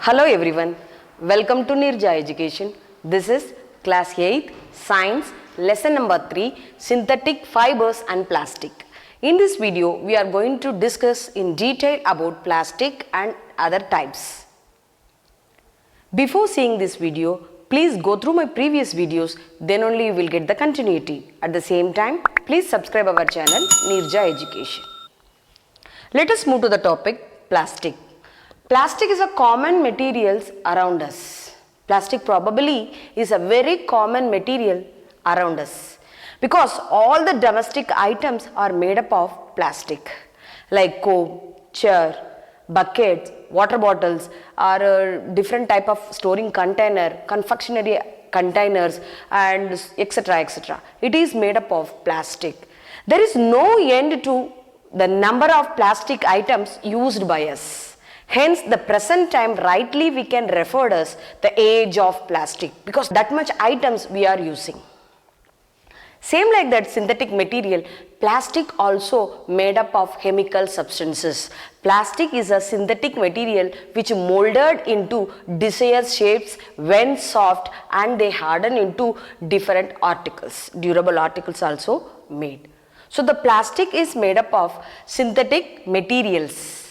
Hello everyone, welcome to Nirja Education. This is class 8th science lesson number 3 synthetic fibers and plastic. In this video we are going to discuss in detail about plastic and other types. Before seeing this video, please go through my previous videos, then only you will get the continuity. At the same time, please subscribe our channel Nirja Education. Let us move to the topic plastic. Plastic is a common materials around us. Plastic probably is a very common material around us because all the domestic items are made up of plastic like comb, chair, buckets, water bottles or different type of storing container, confectionery containers and etc. It is made up of plastic. There is no end to the number of plastic items used by us. Hence, the present time rightly we can refer as the age of plastic because that much items we are using. Same like that synthetic material, plastic also made up of chemical substances. Plastic is a synthetic material which molded into desired shapes when soft and they harden into different articles. Durable articles also made. So the plastic is made up of synthetic materials.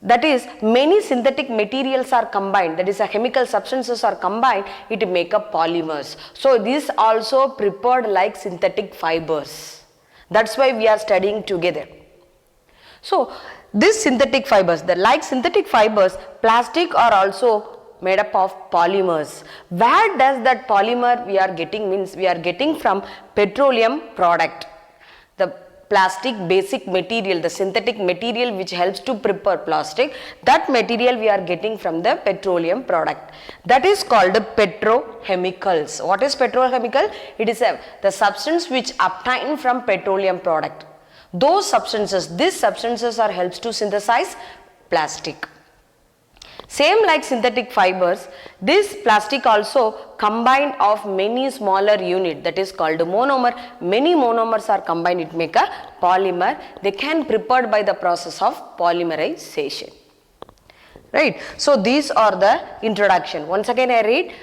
That is, many synthetic materials are combined, that is, chemical substances are combined, it make up polymers. So these also prepared like synthetic fibers. That's why we are studying together. So these synthetic fibers, like synthetic fibers, plastic are also made up of polymers. Where does that polymer we are getting means we are getting from petroleum product. The plastic basic material, the synthetic material which helps to prepare plastic, that material we are getting from the petroleum product. That is called petrochemicals. What is petrochemical? It is the substance which obtained from petroleum product. Those substances, these substances are helps to synthesize plastic. Same like synthetic fibers, this plastic also combined of many smaller unit, that is called monomer. Many monomers are combined, it make a polymer. They can prepared by the process of polymerization. Right. So these are the introduction. Once again I read,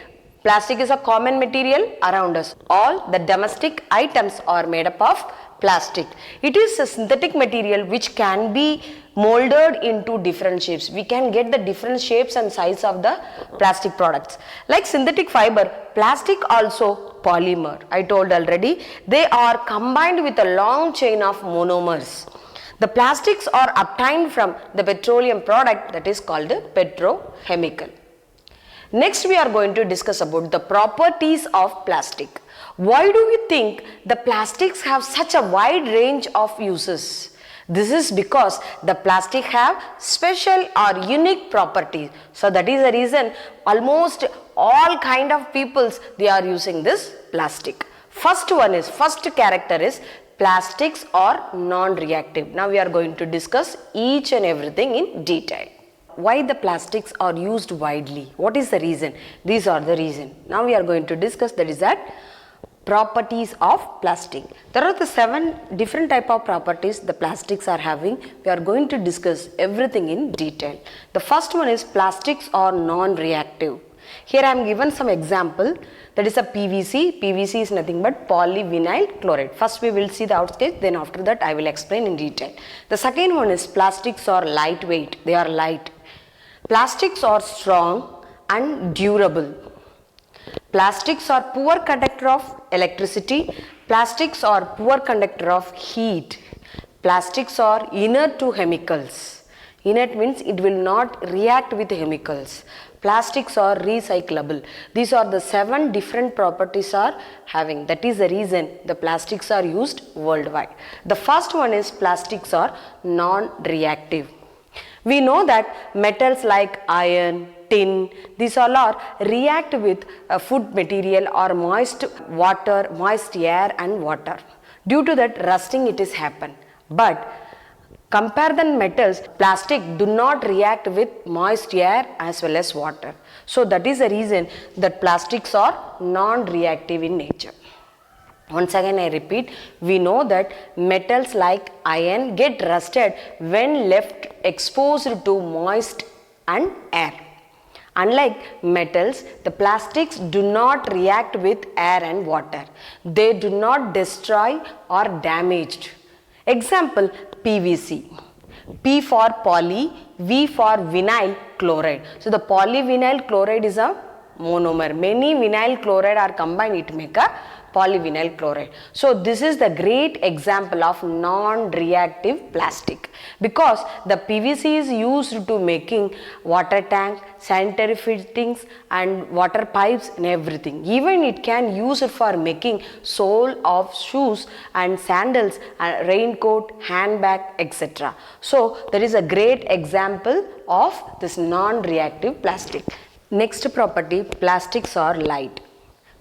plastic is a common material around us. All the domestic items are made up of plastic. It is a synthetic material which can be molded into different shapes. We can get the different shapes and size of the plastic products. Like synthetic fiber, plastic also polymer. I told already, they are combined with a long chain of monomers. The plastics are obtained from the petroleum product, that is called petrochemical. Next we are going to discuss about the properties of plastic. Why do we think the plastics have such a wide range of uses? This is because the plastic have special or unique properties. So that is the reason almost all kind of peoples they are using this plastic. First character is plastics are non-reactive. Now we are going to discuss each and everything in detail. Why the plastics are used widely? What is the reason? These are the reason. Now we are going to discuss, that is that properties of plastic. There are the 7 different type of properties the plastics are having. We are going to discuss everything in detail. The first one is plastics are non-reactive. Here I am given some example, that is a PVC. PVC is nothing but polyvinyl chloride. First we will see the outskirts, then after that I will explain in detail. The second one is plastics are lightweight. They are light. Plastics are strong and durable. Plastics are poor conductor of electricity. Plastics are poor conductor of heat. Plastics are inert to chemicals. Inert means it will not react with chemicals. Plastics are recyclable. These are the 7 different properties are having. That is the reason the plastics are used worldwide. The first one is plastics are non-reactive. We know that metals like iron, tin, these all are react with food material or moist water, moist air and water. Due to that rusting it is happen. But compare the metals, plastic do not react with moist air as well as water. So that is the reason that plastics are non-reactive in nature. Once again I repeat, we know that metals like iron get rusted when left exposed to moist and air. Unlike metals, the plastics do not react with air and water. They do not destroy or damage. Example, PVC. P for poly, V for vinyl chloride. So the polyvinyl chloride is a monomer. Many vinyl chloride are combined, it make a polyvinyl chloride. So this is the great example of non-reactive plastic, because the PVC is used to making water tank, sanitary fittings and water pipes and everything. Even it can use it for making sole of shoes and sandals, raincoat, handbag, etc. So there is a great example of this non-reactive plastic. Next property, plastics are light.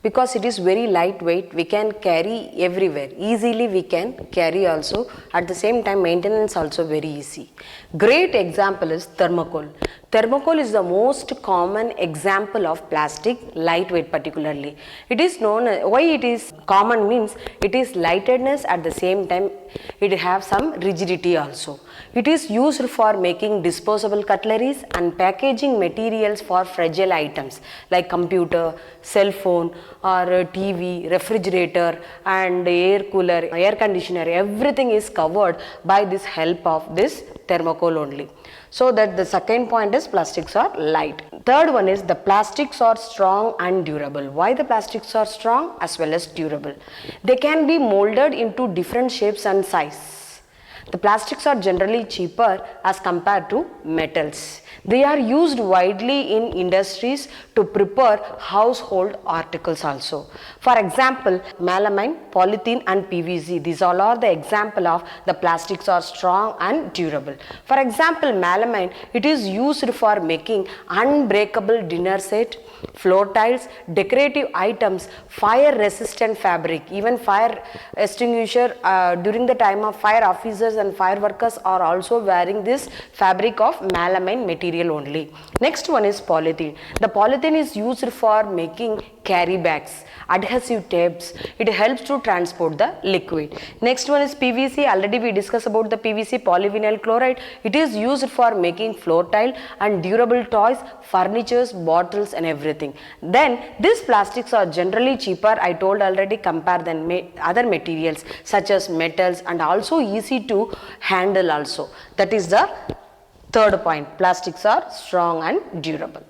Because it is very lightweight, we can carry everywhere. Easily we can carry also. At the same time, maintenance also very easy. Great example is thermocol. Thermocol is the most common example of plastic, lightweight particularly. It is known, why it is common means it is lightness, at the same time it have some rigidity also. It is used for making disposable cutleries and packaging materials for fragile items like computer, cell phone or TV, refrigerator and air cooler, air conditioner. Everything is covered by this help of this thermocol only. So that the second point is plastics are light. Third one is the plastics are strong and durable. Why the plastics are strong as well as durable? They can be molded into different shapes and size. The plastics are generally cheaper as compared to metals. They are used widely in industries to prepare household articles also. For example, melamine, polythene and PVC. These all are the example of the plastics are strong and durable. For example, melamine, it is used for making unbreakable dinner set, floor tiles, decorative items, fire resistant fabric. Even fire extinguisher during the time of fire, officers and fire workers are also wearing this fabric of melamine material only. Next one is polythene. The polythene is used for making carry bags, adhesive tapes. It helps to transport the liquid. Next one is PVC. Already we discussed about the PVC, polyvinyl chloride. It is used for making floor tile and durable toys, furnitures, bottles and everything. Then these plastics are generally cheaper, I told already, compared than other materials such as metals, and also easy to handle also. That is the third point. Plastics are strong and durable.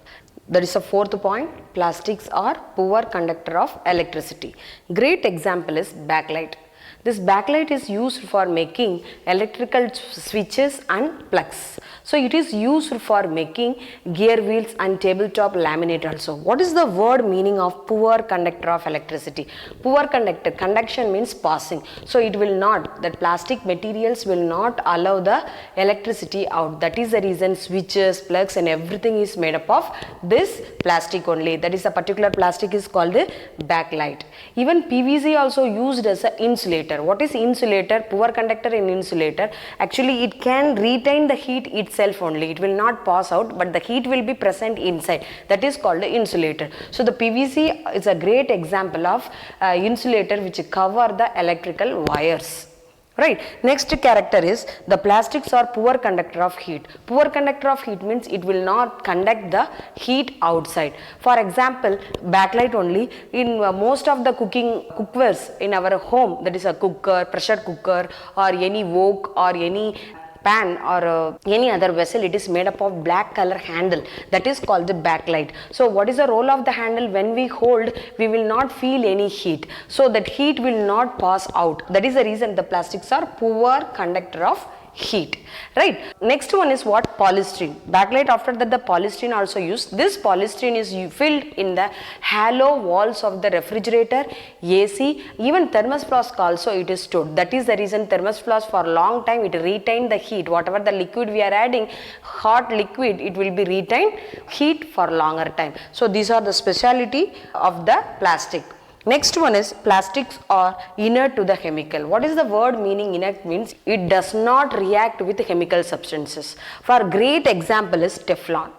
That is the fourth point. Plastics are poor conductor of electricity. Great example is backlight. This backlight is used for making electrical switches and plugs. So it is used for making gear wheels and tabletop laminate also. What is the word meaning of poor conductor of electricity? Poor conductor, conduction means passing. So it will not, that plastic materials will not allow the electricity out. That is the reason switches, plugs and everything is made up of this plastic only. That is a particular plastic is called the backlight. Even PVC also used as an insulator. What is insulator? Poor conductor in insulator. Actually it can retain the heat itself only. It will not pass out, but the heat will be present inside. That is called the insulator. So the PVC is a great example of insulator which cover the electrical wires. Right. Next character is the plastics are poor conductor of heat. Poor conductor of heat means it will not conduct the heat outside. For example, backlight only in most of the cookwares in our home, that is a cooker, pressure cooker or any wok or any pan or any other vessel, it is made up of black color handle. That is called the backlight. So what is the role of the handle? When we hold, we will not feel any heat. So that heat will not pass out. That is the reason the plastics are poor conductor of heat. Right. Next one is what? Polystyrene. Backlight, after that the polystyrene also used. This polystyrene is filled in the hollow walls of the refrigerator, AC, even thermos flask also it is stored. That is the reason thermos flask for a long time it retained the heat. Whatever the liquid we are adding, hot liquid, it will be retained heat for longer time. So these are the speciality of the plastic. Next one is plastics are inert to the chemical. What is the word meaning inert? Means it does not react with chemical substances. For great example is Teflon.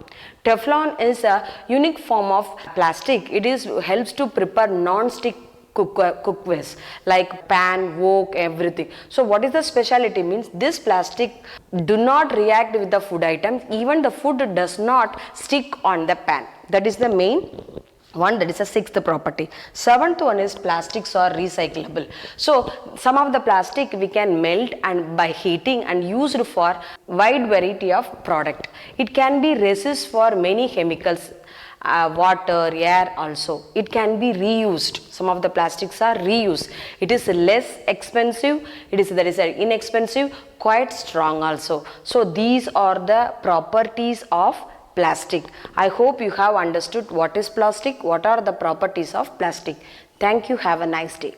Teflon is a unique form of plastic. It helps to prepare non-stick cookwares like pan, wok, everything. So what is the speciality means this plastic do not react with the food items, even the food does not stick on the pan. That is the main one, that is the sixth property. Seventh one is plastics are recyclable. So some of the plastic we can melt and by heating and used for wide variety of product. It can be resist for many chemicals, water, air also. It can be reused. Some of the plastics are reused. It is less expensive. That is inexpensive, quite strong also. So these are the properties of plastic. I hope you have understood what is plastic, what are the properties of plastic. Thank you. Have a nice day.